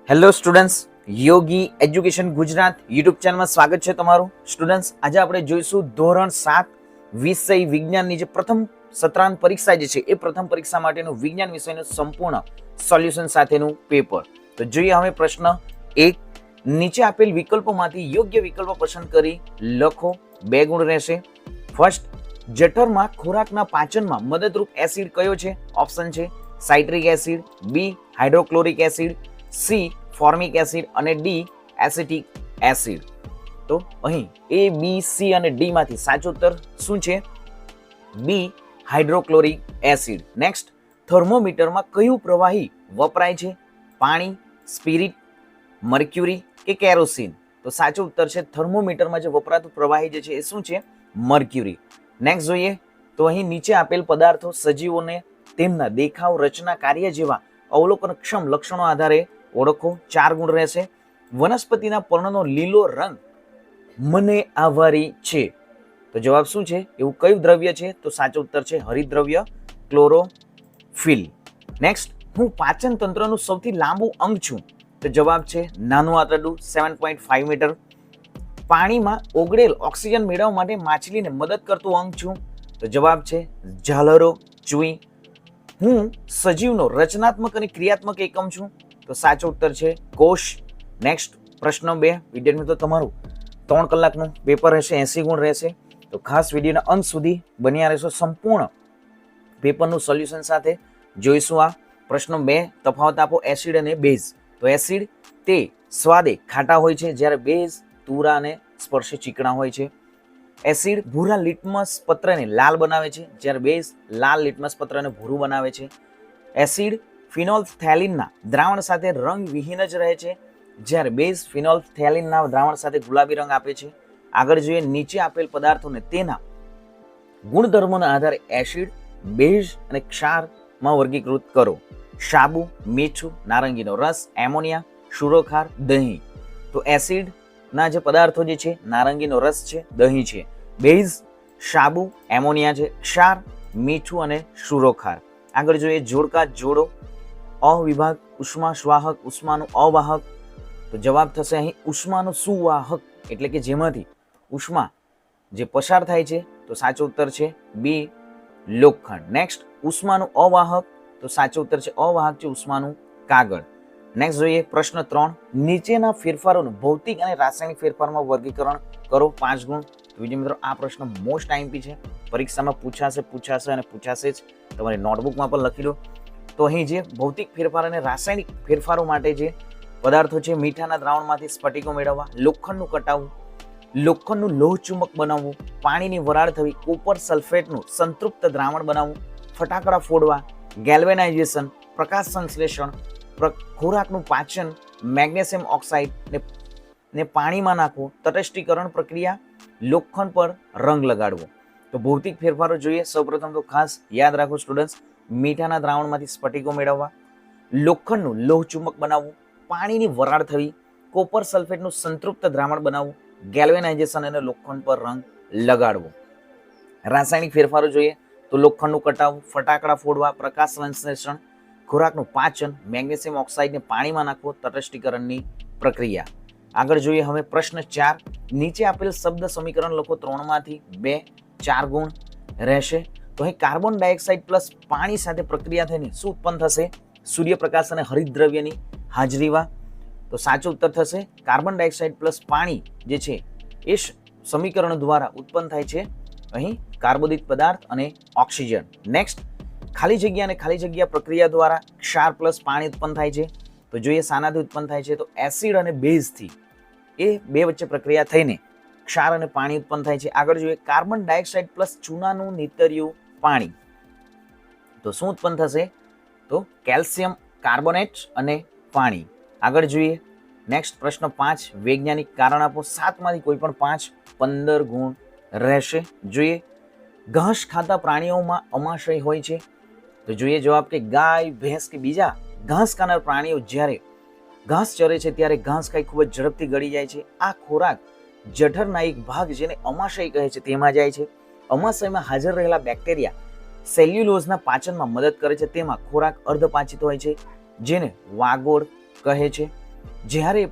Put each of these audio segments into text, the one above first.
Hello students, યોગી education Gujarat YouTube ચેનલમાં સ્વાગત છે તમારું. સ્ટુડન્ટ્સ, આજે આપણે જોઈશું ધોરણ 7 વિષય વિજ્ઞાનની જે પ્રથમ સત્રાંત પરીક્ષા જે છે એ પ્રથમ પરીક્ષા માટેનું વિજ્ઞાન વિષયનું સંપૂર્ણ સોલ્યુશન સાથેનું પેપર. તો જોઈએ હવે પ્રશ્ન 1. નીચે આપેલ વિકલ્પોમાંથી યોગ્ય વિકલ્પ પસંદ કરી લખો. 2 ગુણ રહેશે. ફર્સ્ટ, જઠરમાં ખોરાકના પાચનમાં મદદરૂપ એસિડ કયો છે? ઓપ્શન છે citric acid, B hydrochloric acid, C formic acid અને ડી એસિટિક એસિડ. તો અહીં એ, બી, સી અને ડી માંથી સાચો ઉત્તર શું છે? બી હાઇડ્રોક્લોરિક એસિડ. નેક્સ્ટ, થર્મોમીટરમાં કયું પ્રવાહી વપરાય છે? પાણી, સ્પિરિટ, મર્ક્યુરી કે કેરોસીન? તો સાચો ઉત્તર છે થર્મોમીટરમાં જે વપરાતું પ્રવાહી જે છે એ શું છે? મર્ક્યુરી. નેક્સ્ટ જોઈએ તો અહીં નીચે આપેલ પદાર્થો સજીવોને તેમના દેખાવ, રચના, કાર્ય જેવા અવલોકનક્ષમ લક્ષણો આધારે ઓળખો. 4 ગુણ રહેશે. વનસ્પતિના પર્ણનો લીલો રંગ મને આભારી છે. તો જવાબ શું છે? એવું કયું દ્રવ્ય છે? તો સાચો ઉત્તર છે હરિતદ્રવ્ય ક્લોરોફિલ. નેક્સ્ટ, હું પાચન તંત્રનું સૌથી લાંબુ અંગ છું. તો જવાબ છે નાનું આંતરડું 7.5 મીટર. પાણીમાં ઓગળેલ ઓક્સિજન મેળવવા માટે માછલીને મદદ કરતું અંગ છું. તો જવાબ છે ઝાલરો ચૂઈ. હું સજીવનો રચનાત્મક અને ક્રિયાત્મક એકમ છું. તો સાચો ઉત્તર છે કોષ. નેક્સ્ટ, પ્રશ્ન 2. વિદ્યાર્થી મિત્રો, તમારું 3 કલાકનું પેપર રહેશે, 80 ગુણ રહેશે. તો ખાસ વિડીયોના અંત સુધી બન્યા રહેશો. સંપૂર્ણ પેપરનું સોલ્યુશન સાથે જોઈશું. આ પ્રશ્ન 2, તફાવત આપો એસિડ અને બેઝ. તો એસિડ તે સ્વાદે ખાટા હોય છે, જ્યારે બેઝ તુરા અને સ્પર્શે ચીકણા હોય છે. એસિડ ભૂરા લિટમસ પત્રને લાલ બનાવે છે, જ્યારે બેઝ લાલ લિટમસ પત્રને ભૂરું બનાવે છે. એસિડ ફિનોલ્ફથેલિનના દ્રાવણ સાથે રંગ વિહીન જ રહે છે, જ્યારે બેઝ ફિનોલ્ફથેલિનના દ્રાવણ સાથે ગુલાબી રંગ આપે છે. આગળ જોઈએ, નીચે આપેલ પદાર્થોને તેના ગુણધર્મોના આધારે એસિડ, બેઝ અને ક્ષારમાં વર્ગીકૃત કરો. સાબુ, મીઠું, નારંગીનો રસ, એમોનિયા, શુરોખાર, દહીં. તો એસિડ ના જે પદાર્થો જે છે, નારંગીનો રસ છે, દહીં છે. બેઝ સાબુ, એમોનિયા છે. ક્ષાર મીઠું અને શુરોખાર. આગળ જોઈએ, જોડકા જોડો. અવિભાગ, ઉષ્મા સ્વાહક, ઉષ્માનું અવાહક. તો જવાબ થશે અહીં ઉષ્માનું સુવાહક, એટલે કે જેમાંથી ઉષ્મા જે પસાર થાય છે. તો સાચો ઉત્તર છે બી લોખંડ. નેક્સ્ટ, ઉષ્માનું અવાહક. તો સાચો ઉત્તર છે અવાહક છે ઉષ્માનું કાગળ. નેક્સ્ટ જોઈએ પ્રશ્ન 3. નીચેના ફેરફારોનું ભૌતિક અને રાસાયણિક ફેરફારમાં વર્ગીકરણ કરો. 5 ગુણ. વિદ્યાર્થી મિત્રો, આ પ્રશ્ન મોસ્ટ આઈએમપી છે, પરીક્ષામાં પૂછાશે અને પૂછાશે જ. તમારી નોટબુકમાં પણ લખી લો. તો અહીં જે ભૌતિક ફેરફાર અને રાસાયણિક ફેરફારો માટે જે પદાર્થો છે, મીઠાના દ્રાવણમાંથી સ્ફટિકો મેળવવા, લોખંડનું કટાવવું, લોખંડનું લોહ ચુંબક બનાવવું, પાણીની વરાળ થવી, કોપર સલ્ફેટનું સંતૃપ્ત દ્રાવણ બનાવવું, ફટાકડા ફોડવા, ગેલ્વેનાઇઝેશન, પ્રકાશ સંશ્લેષણ, ખોરાકનું પાચન, મેગ્નેશિયમ ઓક્સાઇડ ને પાણીમાં નાખવું, તટસ્થીકરણ પ્રક્રિયા, લોખંડ પર રંગ લગાડવો. તો ભૌતિક ફેરફારો જોઈએ. સૌપ્રથમ તો ખાસ યાદ રાખો સ્ટુડન્ટ્સ, મીઠાના દ્રાવણમાંથી સ્ફટિકો મેળવવા, લોખંડનું લોહ ચુંબક બનાવવું, પાણીની વરાળ થવી, કોપર સલ્ફેટનું સંતૃપ્ત દ્રાવણ બનાવવું, ગેલ્વેનાઇઝેશન અને લોખંડ પર રંગ લગાડવો. રાસાયણિક ફેરફારો જોઈએ તો લોખંડનું કટાવવું, ફટાકડા ફોડવા, પ્રકાશ સંશ્લેષણ, ખોરાકનું પાચન, મેગ્નેશિયમ ઓક્સાઇડને પાણીમાં નાખવો, તટસ્થીકરણની પ્રક્રિયા. આગળ જોઈએ હવે પ્રશ્ન 4. નીચે આપેલ શબ્દ સમીકરણ લખો. 3 માંથી 2, 4 ગુણ રહેશે. તો અહીં કાર્બન ડાયોક્સાઇડ પ્લસ પાણી સાથે પ્રક્રિયા થઈને શું ઉત્પન્ન થશે? સૂર્યપ્રકાશ અને હરિતદ્રવ્યની હાજરીમાં. તો સાચો ઉત્તર થશે કાર્બન ડાયોક્સાઇડ પ્લસ પાણી જે છે એ સમીકરણ દ્વારા ઉત્પન્ન થાય છે અહીં કાર્બોદિત પદાર્થ અને ઓક્સિજન. નેક્સ્ટ, ખાલી જગ્યા અને ખાલી જગ્યા પ્રક્રિયા દ્વારા ક્ષાર પ્લસ પાણી ઉત્પન્ન થાય છે. તો જોઈએ શાનાથી ઉત્પન્ન થાય છે? તો એસિડ અને બેઝથી એ બે વચ્ચે પ્રક્રિયા થઈને ક્ષાર અને પાણી ઉત્પન્ન થાય છે. આગળ જોઈએ, કાર્બન ડાયોક્સાઇડ પ્લસ ચૂનાનું નીતર્યું પાણી. તો શું ઉત્પન્ન થશે? તો કેલ્શિયમ કાર્બોનેટ અને પાણી. આગળ જોઈએ નેક્સ્ટ પ્રશ્ન 5. વૈજ્ઞાનિક કારણ આપો. 7 માંથી કોઈ પણ 5, 15 ગુણ રહેશે. જોઈએ, ઘાસ ખાતા પ્રાણીઓમાં અમાશય હોય છે. તો જોઈએ જવાબ કે ગાય, ભેંસ કે બીજા ઘાસ ખાનાર પ્રાણીઓ જ્યારે ઘાસ ચરે છે ત્યારે ઘાસ ખાઈ ખૂબ જ ઝડપથી ગળી જાય છે. આ ખોરાક જઠરના એક ભાગ જેને અમાશય કહે છે તેમાં જાય છે. અમાશયમાં હાજર રહેલા બેક્ટેરિયા સેલ્યુલોઝના પાચનમાં મદદ કરે છે. તેમાં ખોરાક અર્ધપાચિત હોય છે, જેને વાગોળ કહે છે. જ્યારે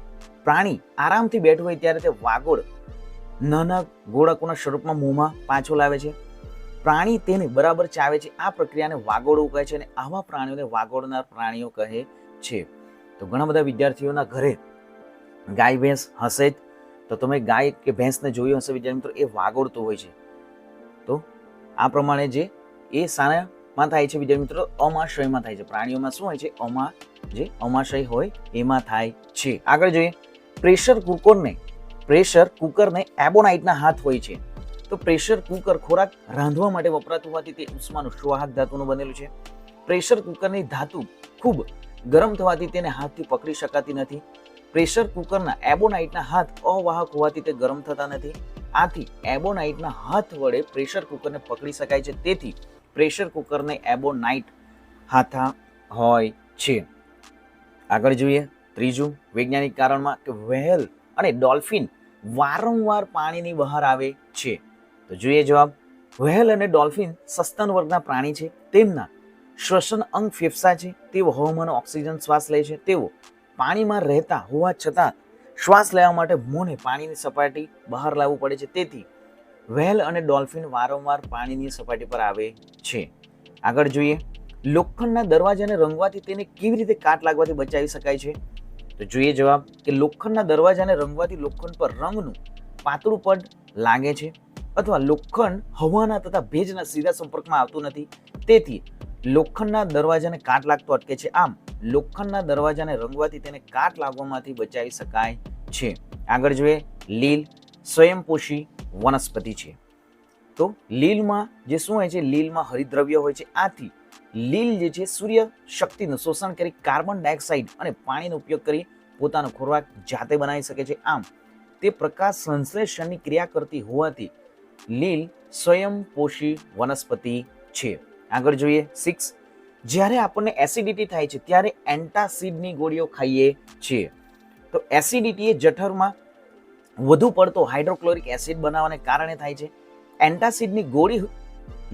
પ્રાણી આરામથી બેઠું હોય ત્યારે તે વાગોળ નાના ગોળકોના સ્વરૂપમાં મોંમાં પાછો લાવે છે. પ્રાણી તેને બરાબર ચાવે છે. આ પ્રક્રિયાને વાગોળવું કહે છે અને આવા પ્રાણીઓને વાગોળનાર પ્રાણીઓ કહે છે. તો ઘણા બધા વિદ્યાર્થીઓના ઘરે ગાય ભેંસ હશે તો તમે ગાય કે ભેંસને જોયું હશે વિદ્યાર્થી મિત્રો, એ વાગોળતો હોય છે. તો આ પ્રમાણે જે એ શાનામાં થાય છે વિદ્યાર્થી મિત્રો, અમાશયમાં થાય છે. પ્રાણીઓમાં શું હોય છે, અમાશય હોય એમાં થાય છે. આગળ જોઈએ, પ્રેશર કુકરને એબોનાઇટના હાથ હોય છે. તો પ્રેશર કુકર ખોરાક રાંધવા માટે વપરાતું હોવાથી તે ઉષ્માનું સુવાહક ધાતુનું બનેલું છે. પ્રેશર કુકરની ધાતુ ખૂબ ગરમ થવાથી તેને હાથથી પકડી શકાતી નથી. પ્રેશર કુકરના એબોનાઇટના હાથ અવાહક હોવાથી તે ગરમ થતા નથી. આથી એબોનાઇટના હાથ વડે પ્રેશર કુકરને પકડી શકાય છે. તેથી પ્રેશર કુકરને એબોનાઇટ હાથા હોય છે. આગળ જોઈએ, ત્રીજું વૈજ્ઞાનિક કારણમાં કે વ્હેલ અને ડોલ્ફિન વારંવાર પાણીની બહાર આવે છે. તો જોઈએ જવાબ, વ્હેલ અને ડોલ્ફિન સસ્તન વર્ગના પ્રાણી છે. તેમના શ્વસન અંગ ફેફસા છે. તેઓ હવામાનો ઓક્સિજન શ્વાસ લે છે. તેઓ પાણીમાં રહેતા હોવા છતાં શ્વાસ લેવા માટે મોંને પાણીની સપાટી બહાર લાવવું પડે છે. તેથી વ્હેલ અને ડોલ્ફિન વારંવાર પાણીની સપાટી પર આવે છે. આગળ જોઈએ, લોખંડના દરવાજાને રંગવાથી તેને કેવી રીતે કાટ લાગવાથી બચાવી શકાય છે? તો જોઈએ જવાબ, કે લોખંડના દરવાજાને રંગવાથી લોખંડ પર રંગનું પાતળું પડ લાગે છે અથવા લોખંડ હવાના તથા ભેજના સીધા સંપર્કમાં આવતું નથી. તેથી લોખંડના દરવાજાને કાટ લાગતો અટકે છે. આમ લોખંડના દરવાજાને રંગવાથી તેને કાટ લાગવામાંથી બચાવી શકાય છે. આગળ જોઈએ, લીલ સ્વયંપોષી વનસ્પતિ છે. તો લીલમાં જે શું હોય છે, લીલમાં હરિતદ્રવ્ય હોય છે. આથી લીલ જે છે સૂર્ય શક્તિનું શોષણ કરી કાર્બન ડાયોક્સાઇડ અને પાણીનો ઉપયોગ કરી પોતાનો ખોરાક જાતે બનાવી શકે છે. આમ તે પ્રકાશ સંશ્લેષણની ક્રિયા કરતી હોવાથી લીલ સ્વયંપોષી વનસ્પતિ છે. આગળ જોઈએ 6, જ્યારે આપણને એસિડિટી થાય છે ત્યારે એન્ટાસિડની ગોળીઓ ખાઈએ છીએ. તો એસિડિટી એ જઠરમાં વધુ પડતો હાઇડ્રોક્લોરિક એસિડ બનાવવાને કારણે થાય છે. એન્ટાસિડની ગોળી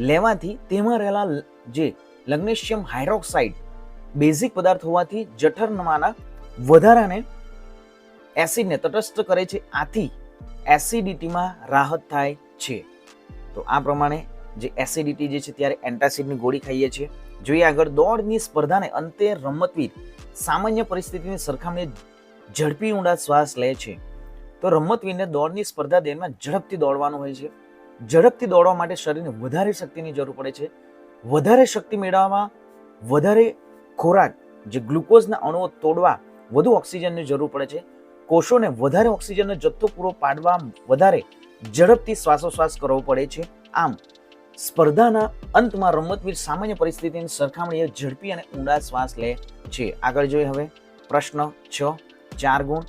લેવાથી તેમાં રહેલા જે મેગ્નેશિયમ હાઇડ્રોક્સાઇડ બેઝિક પદાર્થ હોવાથી જઠરમાંના વધારાને એસિડને તટસ્થ કરે છે. આથી એસિડિટીમાં રાહત થાય છે. તો આ પ્રમાણે જે એસિડિટી જે છે ત્યારે એન્ટાસિડની ગોળી ખાઈએ છીએ. જોઈએ આગળ, દોડની સ્પર્ધાને અંતે રમતવીર સામાન્ય પરિસ્થિતિની સરખામણીએ ઝડપી ઊંડા શ્વાસ લે છે. તો રમતવીરને દોડની સ્પર્ધા દરમિયાન ઝડપથી દોડવાનું હોય છે. ઝડપથી દોડવા માટે શરીરને વધારે શક્તિની જરૂર પડે છે. વધારે શક્તિ મેળવવામાં વધારે ખોરાક જે ગ્લુકોઝના અણુઓ તોડવા વધુ ઓક્સિજનની જરૂર પડે છે. કોષોને વધારે ઓક્સિજનનો જથ્થો પૂરો પાડવા વધારે ઝડપથી શ્વાસોશ્વાસ કરવો પડે છે. આમ સ્પર્ધાના અંતમાં રમતવીર સામાન્ય પરિસ્થિતિની સરખામણીએ ઝડપી અને ઊંડા શ્વાસ લે છે. આગળ જોઈએ હવે પ્રશ્ન 6, 4 ગુણ.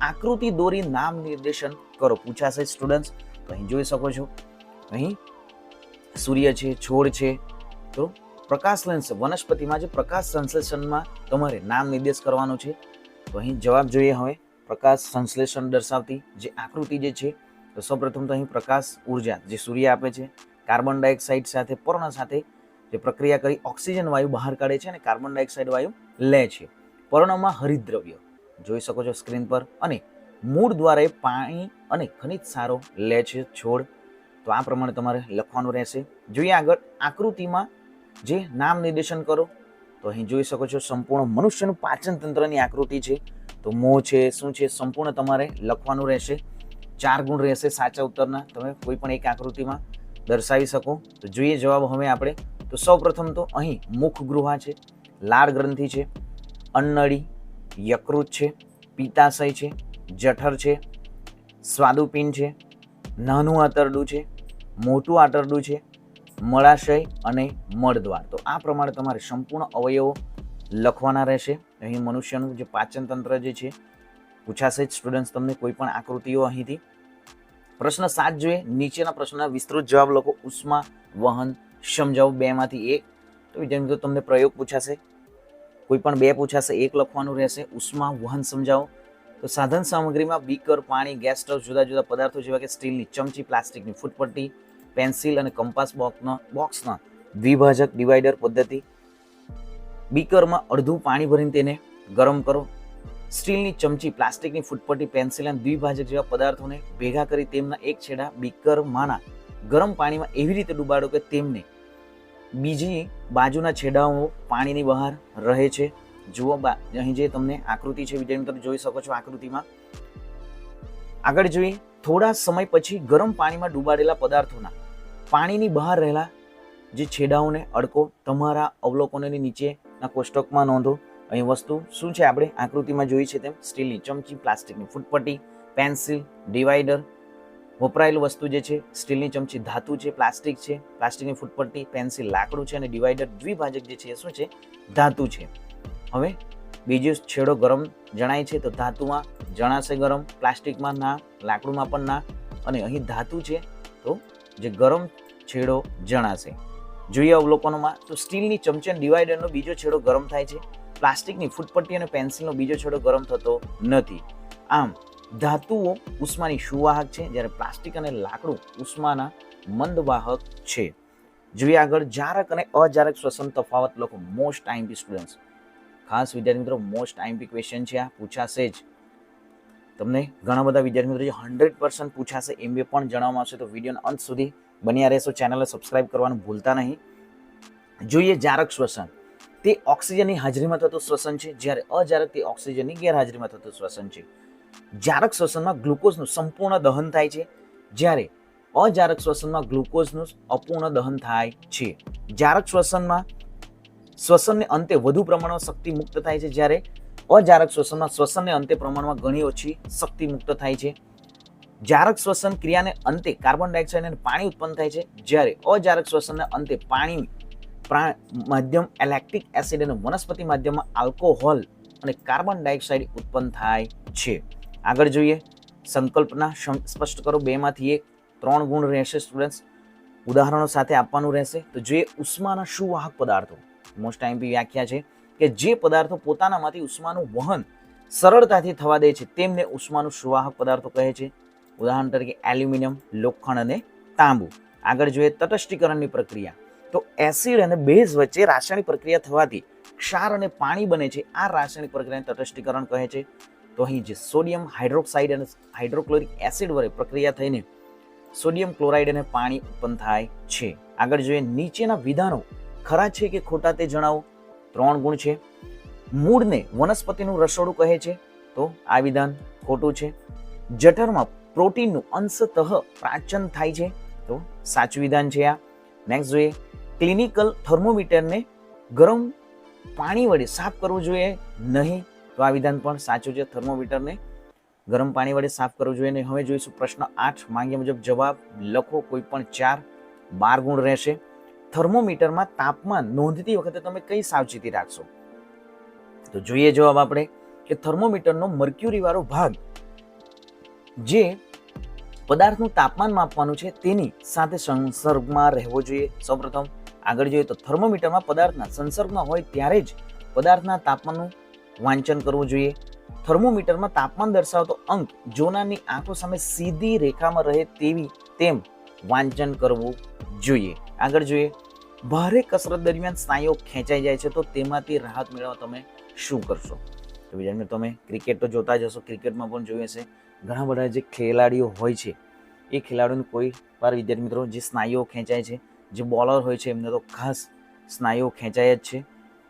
આકૃતિ દોરી નામ નિર્દેશન કરો. પૂછાશે સ્ટુડન્ટ્સ. તો અહીં જોઈ શકો છો, અહીં સૂર્ય છે, છોડ છે. તો પ્રકાશ લેન્સ વનસ્પતિમાં જે પ્રકાશ સંશ્લેષણમાં તમારે નામ નિર્દેશ કરવાનું છે. તો અહીં જવાબ જોઈએ હવે, પ્રકાશ સંશ્લેષણ દર્શાવતી જે આકૃતિ જે છે. તો સૌપ્રથમ તો અહીં પ્રકાશ ઉર્જા જે સૂર્ય આપે છે, કાર્બન ડાયોક્સાઇડ સાથે પર્ણ સાથે જે પ્રક્રિયા કરી ઓક્સિજન વાયુ બહાર કાઢે છે અને કાર્બન ડાયોક્સાઇડ વાયુ લે છે. પર્ણમાં હરિતદ્રવ્ય જોઈ શકો છો સ્ક્રીન પર, અને મૂળ દ્વારા પાણી અને ખનિજ સારો લે છે છોડ. તો આ પ્રમાણે તમારે લખવાનું રહેશે. જોઈએ આગળ, આકૃતિમાં જે નામ નિર્દેશન કરો. તો અહીં જોઈ શકો છો સંપૂર્ણ મનુષ્યનું પાચન તંત્રની આકૃતિ છે. તો મોં છે, શું છે, સંપૂર્ણ તમારે લખવાનું રહેશે. 4 ગુણ રહેશે સાચા ઉત્તરના. તમે કોઈ પણ એક આકૃતિમાં દર્શાવી શકો. તો જોઈએ જવાબ હવે આપણે. તો સૌપ્રથમ તો અહીં મુખગૃહા છે, લાળ ગ્રંથિ છે, અન્નળી, યકૃત છે, પિત્તાશય છે, જઠર છે, સ્વાદુપિંડ છે, નાનું આંતરડું છે, મોટું આંતરડું છે, મળાશય અને મળદ્વાર. તો આ પ્રમાણે તમારે સંપૂર્ણ અવયવો લખવાના રહેશે. અહીં મનુષ્યનું જે પાચન તંત્ર જે છે પૂછાશે જ સ્ટુડન્ટ્સ તમને કોઈ પણ આકૃતિઓ અહીંથી. પ્રશ્ન 7 જોઈએ. નીચેના પ્રશ્નના વિસ્તૃત જવાબ લખો. ઉષ્મા વહન સમજાવો 2 માંથી 1. તો વિદ્યાર્થી મિત્રો તમને પ્રયોગ પૂછાશે, કોઈ પણ 2 પૂછાશે, 1 લખવાનું રહેશે. ઉષ્મા વહન સમજાવો. તો સાધન સામગ્રીમાં બીકર, પાણી, ગેસ સ્ટવ, જુદા જુદા પદાર્થો જેવા કે સ્ટીલની ચમચી, પ્લાસ્ટિકની ફૂટપટ્ટી, પેન્સિલ અને કંપાસ બોક્સના દ્વિભાજક ડિવાઈડર પદ્ધતિ. બીકરમાં અડધું પાણી ભરીને તેને ગરમ કરો. સ્ટીલની ચમચી, પ્લાસ્ટિકની ફૂટપટ્ટી, પેન્સિલ અને દ્વિભાજક જેવા પદાર્થોને ભેગા કરી તેમના એક છેડા બીકરમાંના ગરમ પાણીમાં એવી રીતે ડુબાડો કે તેમને બીજી બાજુના છેડાઓ પાણીની બહાર રહે છે. જુઓ અહીં જે તમને આકૃતિ છે વિદ્યાર્થી મિત્રો જોઈ શકો છો. આકૃતિમાં આગળ જોઈએ, થોડા સમય પછી ગરમ પાણીમાં ડુબાડેલા પદાર્થોના પાણીની બહાર રહેલા જે છેડાઓને અડકો. તમારા અવલોકનોની નીચેના કોષ્ટકમાં નોંધો. અહીં વસ્તુ શું છે આપણે આકૃતિમાં જોઈ છે તેમ સ્ટીલની ચમચી, પ્લાસ્ટિકની ફૂટપટ્ટી, પેન્સિલ, ડિવાઈડર. વપરાયેલું વસ્તુ જે છે સ્ટીલની ચમચી ધાતુ છે, પ્લાસ્ટિક છે, પ્લાસ્ટિકની ફૂટપટ્ટી, પેન્સિલ લાકડું છે અને ડિવાઈડર દ્વિભાજક જે છે એ શું છે ધાતુ છે. હવે બીજો છેડો ગરમ જણાય છે તો ધાતુમાં જણાશે ગરમ, પ્લાસ્ટિકમાં ના, લાકડુમાં પણ ના અને અહીં ધાતુ છે તો જે ગરમ છેડો જણાશે. જોઈએ અવલોકનોમાં તો સ્ટીલની ચમચી અને ડિવાઈડરનો બીજો છેડો ગરમ થાય છે. પ્લાસ્ટિકની ફૂટપટ્ટી અને પેન્સિલનો બીજો છેડો ગરમ થતો નથી. આમ ધાતુઓ ઉષ્માની સુવાહક છે જ્યારે પ્લાસ્ટિક અને લાકડું ઉષ્માના મંદવાહક છે. જોઈએ આગળ, જારક અને અજારક શ્વસન તફાવત લખો. મોસ્ટ આઈએમપી સ્ટુડન્ટ્સ, ખાસ વિદ્યાર્થી મિત્રો મોસ્ટ આઈએમપી ક્વેશ્ચન છે આ, પૂછાશે જ. તમને ઘણા બધા વિદ્યાર્થી મિત્રો 100% પૂછાશે એમ પણ જણાવવામાં આવશે. તો વિડીયોના અંત સુધી બન્યા રહેશો. ચેનલને સબસ્ક્રાઇબ કરવાનું ભૂલતા નહીં. જોઈએ જારક શ્વસન, તે ઓક્સિજનની હાજરીમાં થતું શ્વસન છે જ્યારે અજારક તે ઓક્સિજનની ગેરહાજરીમાં થતું શ્વસન છે. જારક શ્વસનમાં ગ્લુકોઝનું સંપૂર્ણ દહન થાય છે જ્યારે અજારક શ્વસનમાં ગ્લુકોઝનું અપૂર્ણ દહન થાય છે. જારક શ્વસનમાં શ્વસનને અંતે વધુ પ્રમાણમાં શક્તિ મુક્ત થાય છે જ્યારે અજારક શ્વસનમાં શ્વસનને અંતે પ્રમાણમાં ઘણી ઓછી શક્તિ મુક્ત થાય છે. જારક શ્વસન ક્રિયાને અંતે કાર્બન ડાયોક્સાઇડ અને પાણી ઉત્પન્ન થાય છે જ્યારે અજારક શ્વસનના અંતે પાણી માધ્યમ લેક્ટિક એસિડ અને વનસ્પતિ માધ્યમમાં આલ્કોહોલ અને કાર્બન ડાયોક્સાઇડ ઉત્પન્ન થાય છે. આગળ જોઈએ, સંકલ્પના સ્પષ્ટ કરો. 2 માંથી 1, 3 ગુણ રહેશે સ્ટુડન્ટ્સ, ઉદાહરણો સાથે આપવાનું રહેશે. તો જોઈએ ઉષ્માના સુવાહક પદાર્થો. મોસ્ટ આઈએમપી વ્યાખ્યા છે કે જે પદાર્થો પોતાનામાંથી ઉષ્માનું વહન સરળતાથી થવા દે છે તેમને ઉષ્માનું સુવાહક પદાર્થો કહે છે. ઉદાહરણ તરીકે એલ્યુમિનિયમ, લોખંડ અને તાંબુ. આગળ જોઈએ તટસ્થીકરણની પ્રક્રિયા. તો એસિડ અને બેઝ વચ્ચે રાસાયણિક પ્રક્રિયા થવાથી ક્ષાર અને પાણી બને છે. આ રાસાયણિક પ્રક્રિયાને તટસ્થીકરણ કહે છે. તો અહીં જે સોડિયમ હાઇડ્રોક્સાઇડ અને હાઇડ્રોક્લોરિક એસિડ વડે પ્રક્રિયા થઈને સોડિયમ ક્લોરાઇડ અને પાણી ઉત્પન્ન થાય છે. આગળ જોઈએ, નીચેના વિધાનો ખરા છે કે ખોટા તે જણાવો. 3 ગુણ છે. મૂળને વનસ્પતિનું રસોડું કહે છે તો આ વિધાન ખોટું છે. જઠરમાં પ્રોટીનનું અંશતઃ પાચન થાય છે તો સાચું વિધાન છે આ. નેક્સ્ટ જોઈએ, ક્લિનિકલ થર્મોમીટરને ગરમ પાણી વડે સાફ કરવું જોઈએ નહીં તો આ વિધાન પણ સાચું છે. થર્મોમીટરને ગરમ પાણી વડે સાફ કરવું જોઈએ નહીં. હવે જોઈશું પ્રશ્ન 8, માંગ્યા મુજબ જવાબ લખો. કોઈ પણ 4, 12 ગુણ રહેશે. થર્મોમીટરમાં તાપમાન નોંધતી વખતે તમે કઈ સાવચેતી રાખશો? તો જોઈએ જવાબ આપણે કે થર્મોમીટરનો મર્ક્યુરી વાળો ભાગ જે પદાર્થનું તાપમાન માપવાનું છે તેની સાથે સંસર્ગમાં રહેવો જોઈએ. સૌપ્રથમ આગળ જોઈએ તો થર્મોમીટરમાં પદાર્થના સંસર્ગમાં હોય ત્યારે જ પદાર્થના તાપમાનનું વાંચન કરવું જોઈએ. થર્મોમીટરમાં તાપમાન દર્શાવતો અંક જોનારની આંખો સામે સીધી રેખામાં રહે તેમ વાંચન કરવું જોઈએ. આગળ જોઈએ, ભારે કસરત દરમિયાન સ્નાયુઓ ખેંચાઈ જાય છે તો તેમાંથી રાહત મેળવવા તમે શું કરશો? તો વિદ્યાર્થી તમે ક્રિકેટ તો જોતા જ હશો, ક્રિકેટમાં પણ જોયું હશે ઘણા બધા જે ખેલાડીઓ હોય છે એ ખેલાડીઓને કોઈ વાર વિદ્યાર્થી મિત્રો જે સ્નાયુઓ ખેંચાય છે, જે બોલર હોય છે એમને તો ખાસ સ્નાયુઓ ખેંચાય જ છે.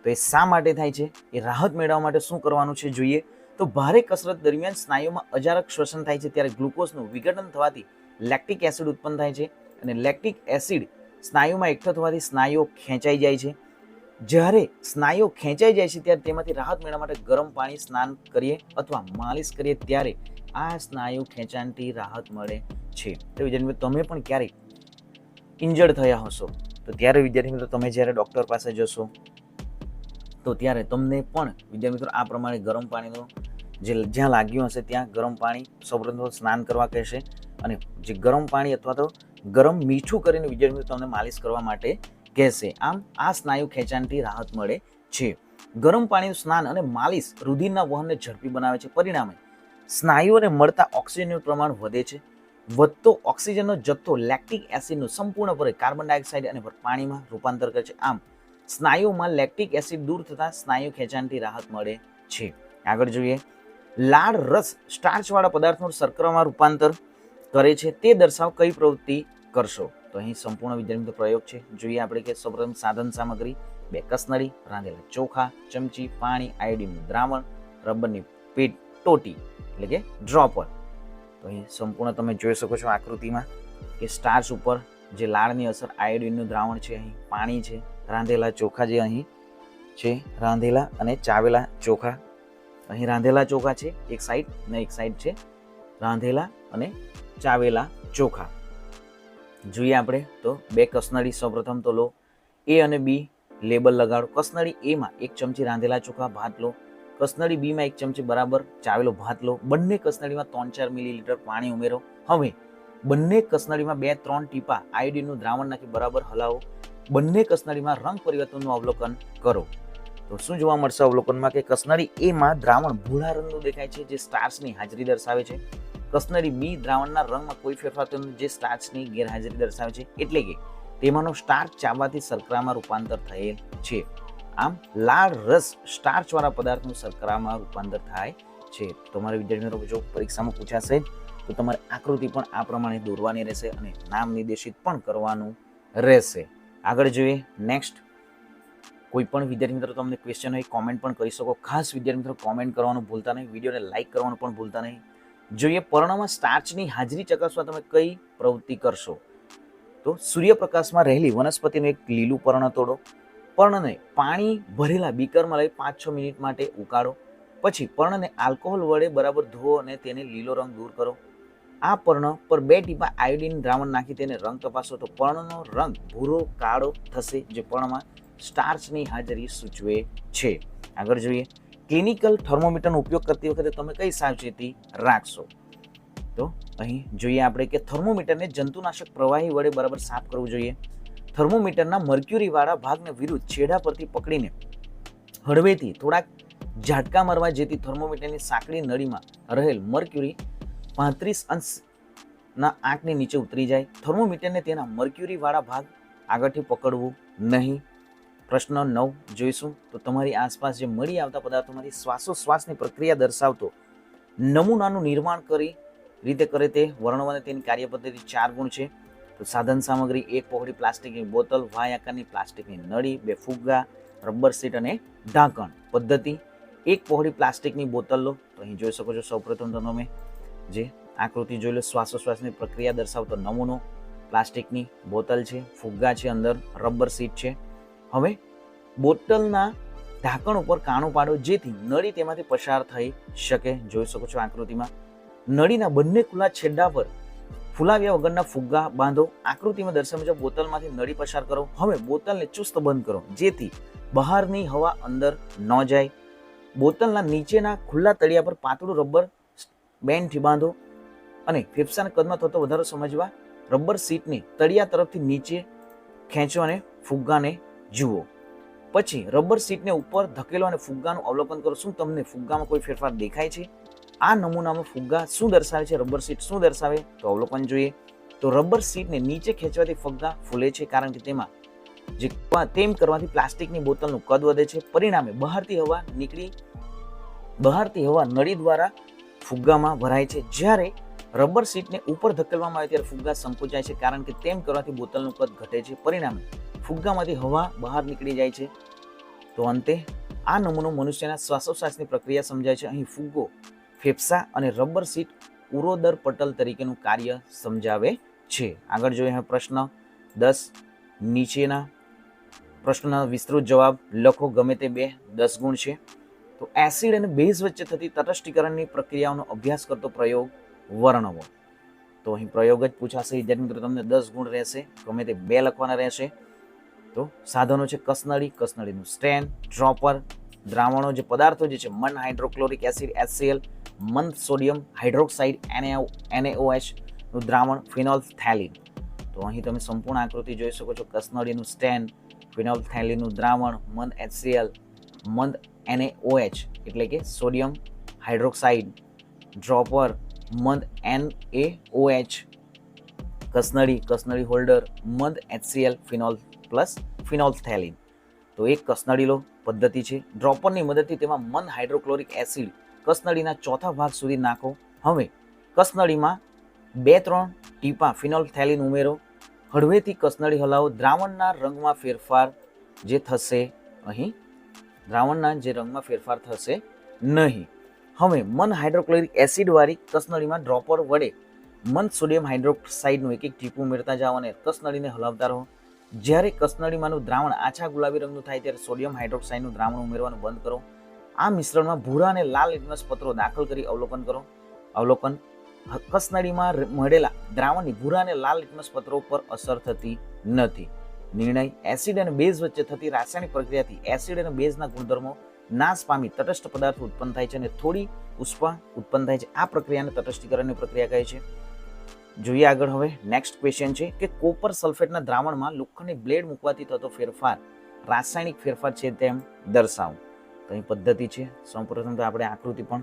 તો એ શા માટે થાય છે? એ રાહત મેળવવા માટે શું કરવાનું છે જોઈએ તો ભારે કસરત દરમિયાન સ્નાયુમાં અજારક શ્વસન થાય છે ત્યારે ગ્લુકોઝનું વિઘટન થવાથી લેક્ટિક એસિડ ઉત્પન્ન થાય છે અને લેક્ટિક એસિડ સ્નાયુમાં એકઠો થવાથી સ્નાયુઓ ખેંચાઈ જાય છે. જ્યારે સ્નાયુઓ ખેંચાઈ જાય છે ત્યારે તેમાંથી રાહત મેળવવા માટે ગરમ પાણી સ્નાન કરીએ અથવા માલિશ કરીએ ત્યારે આ સ્નાયુ ખેંચાણથી રાહત મળે છે. તો વિદ્યાર્થી મિત્રો તમે પણ ક્યારેક ઇન્જર્ડ થયા હશો તો ત્યારે વિદ્યાર્થી મિત્રો તમે જ્યારે ડૉક્ટર પાસે જશો તો ત્યારે તમને પણ વિદ્યાર્થી મિત્રો આ પ્રમાણે ગરમ પાણીનો જ્યાં લાગ્યું હશે ત્યાં ગરમ પાણી સૌપ્રથમ સ્નાન કરવા કહેશે અને જે ગરમ પાણી અથવા તો ગરમ મીઠું કરીને વિદ્યાર્થી મિત્રો તમને માલિશ કરવા માટે કહેશે. આમ આ સ્નાયુ ખેંચાણથી રાહત મળે છે. ગરમ પાણીનું સ્નાન અને માલિશ રુધિરના વહનને ઝડપી બનાવે છે. પરિણામે સ્નાયુઓને મળતા ઓક્સિજનનું પ્રમાણ વધે છે. વધતો ઓક્સિજનનો જથ્થો લેક્ટિક એસિડનું સંપૂર્ણપણે કાર્બન ડાયોક્સાઇડ અને પાણીમાં રૂપાંતર કરે છે. આમ સ્નાયુમાં લેક્ટિક એસિડ દૂર થતાં સ્નાયુ ખેંચાણથી રાહત મળે છે. આગળ જોઈએ, લાળ રસ સ્ટાર્ચવાળા પદાર્થનું શર્કરામાં રૂપાંતર કરે છે તે દર્શાવ કઈ પ્રવૃત્તિ કરશો? તો અહીં સંપૂર્ણ વિદ્યાર્થી મિત્રો પ્રયોગ છે. જોઈએ આપણે કે સૌપ્રથમ સાધન સામગ્રી: 2 કસનળી, રાંધેલા ચોખા, ચમચી, પાણી, આયોડિનનું દ્રાવણ, રબરની ટોટી એટલે કે ડ્રોપર. તો અહીં સંપૂર્ણ તમે જોઈ શકો છો આકૃતિમાં કે સ્ટાર્ચ ઉપર જે લાળની અસર, આયોડિનનું દ્રાવણ છે, અહીં પાણી છે, રાંધેલા ચોખા જે અહીં છે, રાંધેલા અને ચાવેલા ચોખા. અહીં રાંધેલા ચોખા છે એક સાઈડ ને એક સાઈડ છે રાંધેલા અને ચાવેલા ચોખા. જોઈએ આપણે તો 2 કસનળી સૌપ્રથમ તો લો, એ અને બી લેબલ લગાડો. કસનળી એ માં 1 ચમચી રાંધેલા ચોખા ભાત લો, કસનળી બી માં 1 ચમચી બરાબર ચાવેલો ભાત લો. બંને કસનળીમાં 3-4 મિલીલીટર પાણી ઉમેરો. હવે બંને કસનળીમાં 2-3 ટીપા આયોડિનનું દ્રાવણ નાખી બરાબર હલાવો. બંને કસનળીમાં રંગ પરિવર્તનનું અવલોકન કરો. તો શું જોવા મળશે અવલોકનમાં કે કસનળી એ માં દ્રાવણ ભૂરા રંગનું દેખાય છે જે સ્ટાર્ચની હાજરી દર્શાવે છે. કસનળી બી દ્રાવણના રંગમાં કોઈ ફેરફાર થયો નથી જે સ્ટાર્ચની ગેરહાજરી દર્શાવે છે, એટલે કે તેમાંનો સ્ટાર્ચ ચાવવાથી શર્કરામાં રૂપાંતર થયેલ છે. આમ લાળ રસ સ્ટાર્ચવાળા પદાર્થનું શર્કરામાં રૂપાંતર થાય છે. તમારે વિદ્યાર્થી મિત્રો જો પરીક્ષામાં પૂછાશે તો તમારે આકૃતિ પણ આ પ્રમાણે દોરવાની રહેશે અને નામ નિર્દેશિત પણ કરવાનું રહેશે. આગળ જોઈએ નેક્સ્ટ. કોઈ પણ વિદ્યાર્થી મિત્રો તમને ક્વેશ્ચન હોય કોમેન્ટ પણ કરી શકો. ખાસ વિદ્યાર્થી મિત્રો કોમેન્ટ કરવાનું ભૂલતા નહીં, વિડીયોને લાઇક કરવાનું પણ ભૂલતા નહીં. જોઈએ પર્ણમાં સ્ટાર્ચની હાજરી ચકાસવા તમે કઈ પ્રવૃત્તિ કરશો? તો સૂર્યપ્રકાશમાં રહેલી વનસ્પતિનું એક લીલું પર્ણ તોડો. પર્ણને પાણી ભરેલા બીકરમાં લઈ 5-6 મિનિટ માટે ઉકાળો. પછી પર્ણને આલ્કોહોલ વડે બરાબર ધોવો અને તેને લીલો રંગ દૂર કરો. આ પર્ણ પર 2 ટીપા આયોડિન દ્રાવણ નાખી તેને રંગ તપાસો તો પર્ણનો રંગ ભૂરો કાળો થશે, જે પર્ણમાં સ્ટાર્ચની હાજરી સૂચવે છે. આગળ જોઈએ ક્લિનિકલ થર્મોમીટરનો ઉપયોગ કરતી વખતે તમે કઈ સાવચેતી રાખશો? તો અહીં જોઈએ આપણે કે થર્મોમીટરને જંતુનાશક પ્રવાહી વડે બરાબર સાફ કરવું જોઈએ. થર્મોમીટરના મર્ક્યુરી વાળા ભાગને વિરુદ્ધ છેડા પરથી પકડીને હળવેથી થોડાક ઝાટકા મારવા જેથી થર્મોમીટરની સાંકડી નળીમાં રહેલ મર્ક્યુરી 35° આંકની નીચે ઉતરી જાય. થર્મોમીટરને તેના મર્ક્યુરી વાળા ભાગ આગળથી પકડવું નહીં. પ્રશ્ન 9 જોઈશું તો તમારી આસપાસ જે મળી આવતા પદાર્થોમાંથી શ્વાસોશ્વાસની પ્રક્રિયા દર્શાવતો નમૂનાનું નિર્માણ કરી રીતે કરે તે વર્ણવવાને તેની કાર્યપદ્ધતિ 4 ગુણ છે. તો સાધન સામગ્રી: 1 પહોળી પ્લાસ્ટિકની બોટલ, વાય આકારની પ્લાસ્ટિકની નળી, 2 ફુગ્ગા, રબર સીટ અને ઢાંકણ. પદ્ધતિ: 1 પહોળી પ્લાસ્ટિકની બોટલ લો. તો અહીં જોઈ શકો છો સૌપ્રથમ તમે જે આકૃતિ જોઈ લો, શ્વાસોશ્વાસની પ્રક્રિયા દર્શાવતો નમૂનો, પ્લાસ્ટિકની બોટલ છે, ફુગ્ગા છે, અંદર રબર સીટ છે. હવે બોટલના ઢાંકણ ઉપર કાણું પાડો જેથી નળી તેમાંથી પસાર થઈ શકે. જોઈ શકો છો આકૃતિમાં નળીના બંને ખુલ્લા છેડા પર ફુલાવ્યા વગરના ફુગ્ગા બાંધો. આકૃતિમાં દર્શાવ્યા મુજબ બોટલમાંથી નળી પસાર કરો. હવે બોટલને ચુસ્ત બંધ કરો જેથી બહારની હવા અંદર ન જાય. બોટલના નીચેના ખુલ્લા તળિયા પર પાતળું રબર બેન્ડથી બાંધો અને ફેફસાના કદમાં થતો વધારો સમજવા રબર સીટને તળિયા તરફથી નીચે ખેંચો અને ફુગ્ગાને જુઓ. પછી રબર સીટને ઉપર ધકેલો અને ફુગ્ગાનું અવલોકન કરો. શું તમને ફુગ્ગામાં કોઈ ફેરફાર દેખાય છે? આ નમૂનામાં ફુગ્ગા શું દર્શાવે છે, રબર સીટ શું દર્શાવે? તો અવલોકન જોઈએ તો રબર સીટને નીચે ખેંચવાથી ફુગ્ગા ફૂલે છે કારણ કે તેમ કરવાથી પ્લાસ્ટિકની બોટલનું કદ વધે છે. પરિણામે બહારથી હવા નળી દ્વારા ફુગ્ગામાં ભરાય છે. જ્યારે રબર સીટને ઉપર ધકેલવામાં આવે ત્યારે ફુગ્ગા સંકોચાય છે કારણ કે તેમ કરવાથી બોટલનું કદ ઘટે છે. પરિણામે ફુગ્ગામાંથી હવા બહાર નીકળી જાય છે. તો અંતે આ નમૂનો મનુષ્યના શ્વાસોશ્વાસની પ્રક્રિયા સમજાય છે. અહીં ફુગ્ગો ફેફસા અને રબર સીટ ઉરોદર પટલ તરીકેનું કાર્ય સમજાવે છે. આગળ જોઈએ પ્રશ્ન 10. નીચેના પ્રશ્નના વિસ્તૃત જવાબ લખો. ગમે તે 10 ગુણ છે. તો એસિડ અને બેઝ વચ્ચે થતી તટસ્થીકરણની પ્રક્રિયાઓનો અભ્યાસ કરતો પ્રયોગ વર્ણવો. તો અહીં પ્રયોગ જ પૂછાશે વિદ્યાર્થી મિત્રો, તમને 10 ગુણ રહેશે. ગમે તે 2 લખવાના રહેશે. તો સાધનો છે કસનળી, કસનળીનું સ્ટેન્ડ, ડ્રોપર, દ્રાવણો જે પદાર્થો જે છે મન હાઇડ્રોક્લોરિક એસિડ HCl, મન સોડિયમ હાઇડ્રોક્સાઇડ NaOH નું દ્રાવણ ફિનોલ્ફથેલિન. તો અહીં તમે સંપૂર્ણ આકૃતિ જોઈ શકો છો. કસનળીનું સ્ટેન્ડ, ફિનોલ્ફથેલિનનું દ્રાવણ, મંદ HCl, મંદ NaOH એટલે કે સોડિયમ હાઇડ્રોક્સાઇડ, ડ્રોપર, મંદ NaOH, કસનળી હોલ્ડર, મંદ HCl, ફિનોલ પ્લસ ફિનોલ્ફથેલિન. તો એક કસનળી લો પદ્ધતિ છે. ડ્રોપરની મદદથી તેમાં મંદ હાઇડ્રોક્લોરિક એસિડ કસનળીના ચોથા ભાગ સુધી નાખો. હવે કસનળીમાં 2-3 ટીપા ફિનોલ્ફથેલિન ઉમેરો. હળવેથી કસનળી હલાવો. દ્રાવણના રંગમાં ફેરફાર જે થશે અહીં દ્રાવણના જે રંગમાં ફેરફાર થશે નહીં. હવે મન હાઇડ્રોક્લોરિક એસિડ વાળી કસનળીમાં ડ્રોપર વડે મન સોડિયમ હાઇડ્રોક્સાઇડનું એક ટીપું ઉમેરતા જાઓ અને કસનળીને હલાવતા રહો. જ્યારે કસનળીમાંનું દ્રાવણ આછા ગુલાબી રંગનું થાય ત્યારે સોડિયમ હાઇડ્રોક્સાઇડનું દ્રાવણ ઉમેરવાનું બંધ કરો. આ મિશ્રણમાં ભૂરા અને લાલ લિટમસ પત્રો દાખલ કરી અવલોકન કરો. અવલોકન: કસનળીમાં મળેલા દ્રાવણની ભૂરા અને લાલ લિટમસ પત્રો પર અસર થતી નથી. નિર્ણય: એસિડ અને બેઝ વચ્ચે થતી રાસાયણિક પ્રક્રિયાથી એસિડ અને બેઝના ગુણધર્મો નાશ પામી તટસ્થ પદાર્થો ઉત્પન્ન થાય છે અને થોડી ઉષ્મા ઉત્પન્ન થાય છે. આ પ્રક્રિયાને તટસ્થીકરણની પ્રક્રિયા કહે છે. જોઈએ આગળ. હવે નેક્સ્ટ ક્વેશ્ચન છે કે કોપર સલ્ફેટના દ્રાવણમાં લોખંડની બ્લેડ મૂકવાથી થતો ફેરફાર રાસાયણિક ફેરફાર છે તેમ દર્શાવો. તો અહીં પદ્ધતિ છે. સૌપ્રથમ તો આપણે આકૃતિ પણ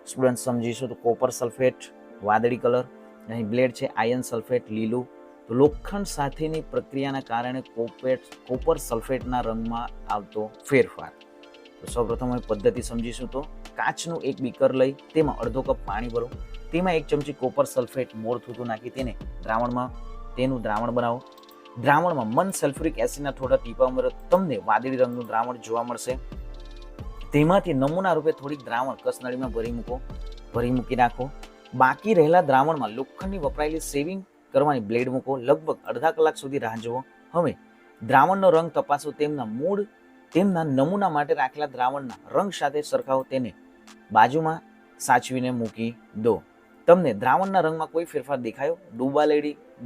સ્ટુડન્ટ સમજીશું. તો કોપર સલ્ફેટ વાદળી કલર, અહીં બ્લેડ છે આયર્ન સલ્ફેટ લીલું. તો લોખંડ સાથેની પ્રક્રિયાના કારણે કોપર સલ્ફેટના રંગમાં આવતો ફેરફાર. તો સૌપ્રથમ અહીં પદ્ધતિ સમજીશું. તો કાચનું એક બીકર લઈ તેમાં અડધો કપ પાણી ભરો. તેમાં 1 ચમચી કોપર સલ્ફેટ મોર થૂતું નાખી તેનું દ્રાવણ બનાવો. દ્રાવણમાં મન સલ્ફ્યુરિક એસિડના થોડા ટીપા ઉમેરો. તમને વાદળી રંગનું દ્રાવણ જોવા મળશે. તેમાંથી નમૂના રૂપે થોડીક દ્રાવણ કસનળીમાં ભરી મૂકી નાખો. બાકી રહેલા દ્રાવણમાં લોખંડની વપરાયેલી સેવિંગ કરવાની બ્લેડ મૂકો. લગભગ અડધા કલાક સુધી રાહ જુઓ. હવે દ્રાવણનો રંગ તપાસો. તેમના નમૂના માટે રાખેલા દ્રાવણના રંગ સાથે સરખાવો. તેને બાજુમાં સાચવીને મૂકી દો. તમને દ્રાવણના રંગમાં કોઈ ફેરફાર દેખાયો?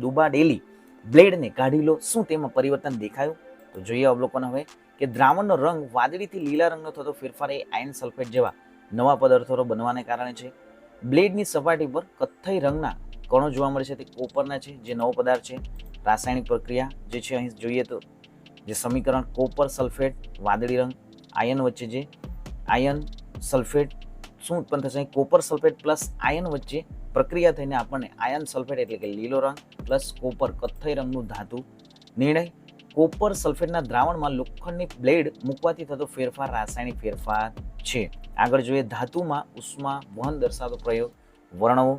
ડૂબાડેલી બ્લેડને કાઢી લો. શું તેમાં પરિવર્તન દેખાયું? તો જોઈએ અવલોકન હવે કે દ્રાવણનો રંગ વાદળીથી લીલા રંગનો થતો ફેરફાર એ આયર્ન સલ્ફેટ જેવા નવા પદાર્થો બનવાને કારણે છે. બ્લેડની સપાટી પર કથ્થઈ રંગના કણો જોવા મળે છે. તે કોપરના છે, જે નવો પદાર્થ છે. રાસાયણિક પ્રક્રિયા જે છે અહીં જોઈએ તો જે સમીકરણ કોપર સલ્ફેટ વાદળી રંગ, આયર્ન વચ્ચે જે આયર્ન સલ્ફેટ શું ઉત્પન્ન થશે? કોપર સલ્ફેટ પ્લસ આયર્ન વચ્ચે પ્રક્રિયા થઈને આપણને આયર્ન સલ્ફેટ એટલે કે લીલો રંગ પ્લસ કોપર કથ્થઈ રંગનું ધાતુ. નિર્ણય: કોપર સલ્ફેટના દ્રાવણમાં લોખંડની બ્લેડ મૂકવાથી થતો ફેરફાર રાસાયણિક ફેરફાર છે. આગળ જોઈએ ધાતુમાં ઉષ્મા વહન દર્શાવતો પ્રયોગ વર્ણવો.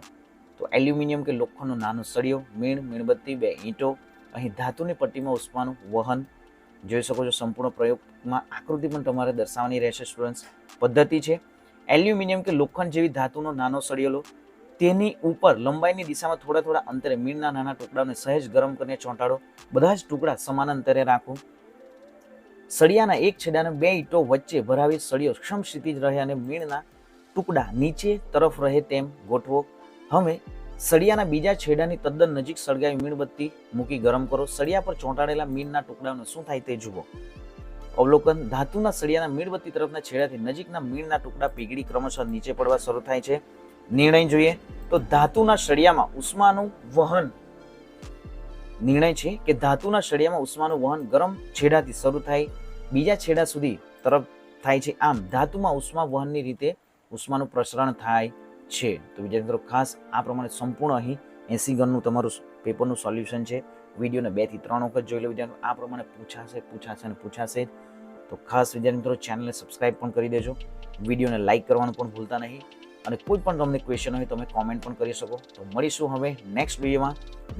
તો એલ્યુમિનિયમ કે લોખંડનો નાનો સળિયો, મીણબત્તી, 2 ઈંટો. અહીં ધાતુની પટ્ટીમાં ઉષ્માનું વહન જોઈ શકો છો. સંપૂર્ણ પ્રયોગમાં આકૃતિ પણ તમારે દર્શાવવાની રહેશે સ્ટુડન્ટ્સ. પદ્ધતિ છે એલ્યુમિનિયમ કે લોખંડ જેવી ધાતુનો નાનો સળિયો લો. તેની ઉપર લંબાઈની દિશામાં થોડા અંતરે મીણના નાના ટુકડાઓને સહેજ ગરમ કરીને ચોંટાડો. બધા જ ટુકડા સમાન અંતરે રાખો. સળિયાના એક છેડાને 2 ઈંટો વચ્ચે ભરાવી સળિયો સમક્ષિતિજ રહે અને મીણના ટુકડા નીચે તરફ રહે તેમ ગોઠવો. હવે સળિયાના બીજા છેડાની તદ્દન નજીક સળગાવી મીણબત્તી મૂકી ગરમ કરો. સળિયા પર ચોંટાડેલા મીણના ટુકડાઓને શું થાય તે જુઓ. અવલોકન: ધાતુના સળિયાના મીણબત્તી તરફના છેડાથી નજીકના મીણના ટુકડા પીગળી ક્રમશઃ નીચે પડવા શરૂ થાય છે. નિર્ણય જોઈએ તો ધાતુના સળિયામાં ઉષ્માનું વહન. નિર્ણય છે કે ધાતુના સળિયામાં ઉષ્માનું વહન ગરમ છેડાથી શરૂ થાય બીજા છેડા સુધી તરફ થાય છે. આમ ધાતુમાં ઉષ્મા વહનની રીતે ઉષ્માનું પ્રસરણ થાય છે. તો વિદ્યાર્થી મિત્રો ખાસ આ પ્રમાણે સંપૂર્ણ અહીં 80 ગણનું તમારું પેપરનું સોલ્યુશન છે. વિડીયોને 2 થી 3 વખત જોઈ લો. વિદ્યાર્થી આ પ્રમાણે પૂછાશે. તો ખાસ વિદ્યાર્થી મિત્રો ચેનલને સબસ્ક્રાઇબ પણ કરી દેજો. વિડીયોને લાઇક કરવાનું પણ ભૂલતા નહીં. અને કોઈ પણ તમને ક્વેશ્ચન હોય તમે કોમેન્ટ પણ કરી શકો. તો મળીશું હવે નેક્સ્ટ વિડીયોમાં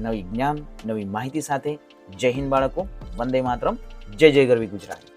નવી જ્ઞાન નવી માહિતી સાથે. જય હિન્દ બાળકો. વંદે માતરમ. જય જય ગરવી ગુજરાત.